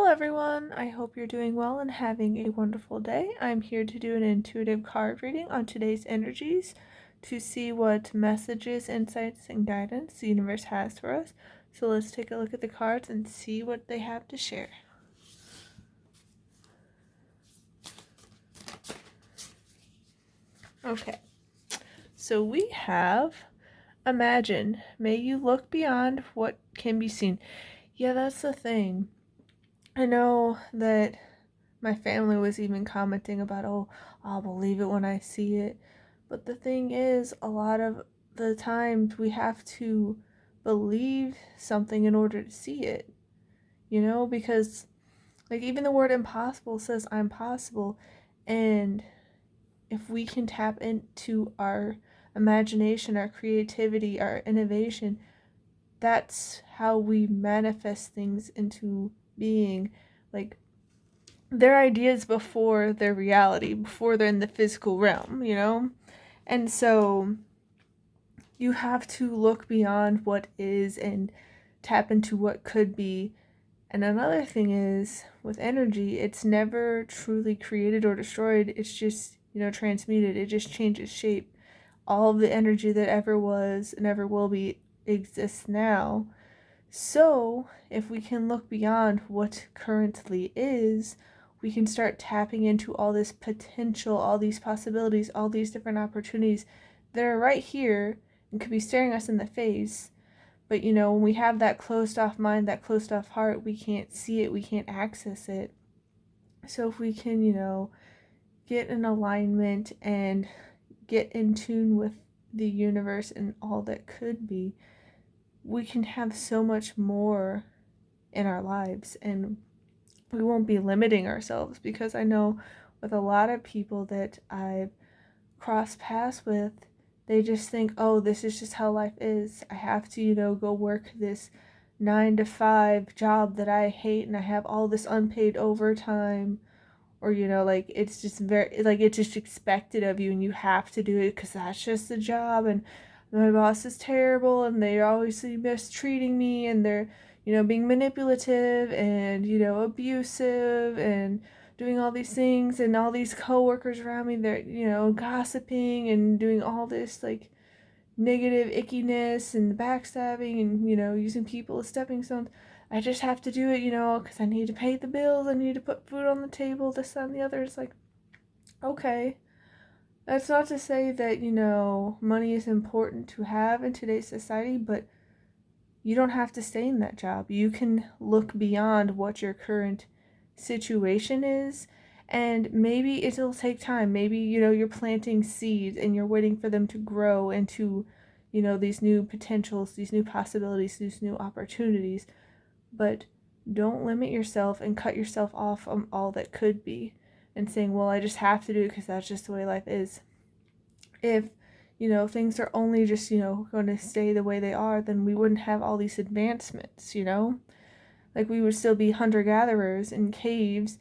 everyone. I hope you're doing well and having a wonderful day. I'm here to do an intuitive card reading on today's energies to see what messages, insights, and guidance the universe has for us. So let's take a look at the cards and see what they have to share. Okay, so we have Imagine. May you look beyond what can be seen. Yeah, that's the thing. I know that my family was even commenting about, oh, I'll believe it when I see it. But the thing is, a lot of the times we have to believe something in order to see it, because like even the word impossible says I'm possible. And if we can tap into our imagination, our creativity, our innovation, that's how we manifest things into being. Like, their ideas before their reality, before they're in the physical realm. And so you have to look beyond what is and tap into what could be. And another thing is, with energy, it's never truly created or destroyed. It's just, transmuted. It just changes shape. All of the energy that ever was and ever will be exists now. So, if we can look beyond what currently is, we can start tapping into all this potential, all these possibilities, all these different opportunities that are right here and could be staring us in the face. But, when we have that closed off mind, that closed off heart, we can't see it, we can't access it. So, if we can, get in alignment and get in tune with the universe and all that could be, we can have so much more in our lives, and we won't be limiting ourselves. Because I know with a lot of people that I've crossed paths with, they just think, oh, this is just how life is. I have to, go work this 9 to 5 job that I hate, and I have all this unpaid overtime. Or, like, it's just it's just expected of you, and you have to do it because that's just the job. And my boss is terrible, and they're obviously mistreating me, and they're, being manipulative and, abusive and doing all these things. And all these coworkers around me, they're, gossiping and doing all this, like, negative ickiness and backstabbing and, using people as stepping stones. I just have to do it, because I need to pay the bills, I need to put food on the table, this, that, and the other. It's like, okay. That's not to say that, money is important to have in today's society, but you don't have to stay in that job. You can look beyond what your current situation is, and maybe it'll take time. Maybe, you're planting seeds and you're waiting for them to grow into, these new potentials, these new possibilities, these new opportunities. But don't limit yourself and cut yourself off from all that could be and saying, well, I just have to do it because that's just the way life is. If, things are only just, going to stay the way they are, then we wouldn't have all these advancements, Like, we would still be hunter-gatherers in caves,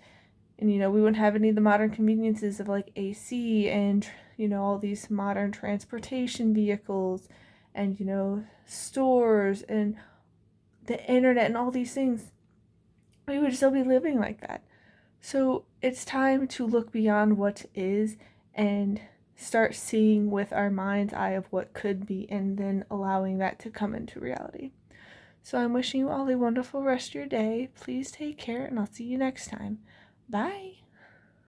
and, we wouldn't have any of the modern conveniences of, like, AC and, all these modern transportation vehicles and, stores and the internet and all these things. We would still be living like that. So it's time to look beyond what is and start seeing with our mind's eye of what could be, and then allowing that to come into reality. So I'm wishing you all a wonderful rest of your day. Please take care, and I'll see you next time. Bye.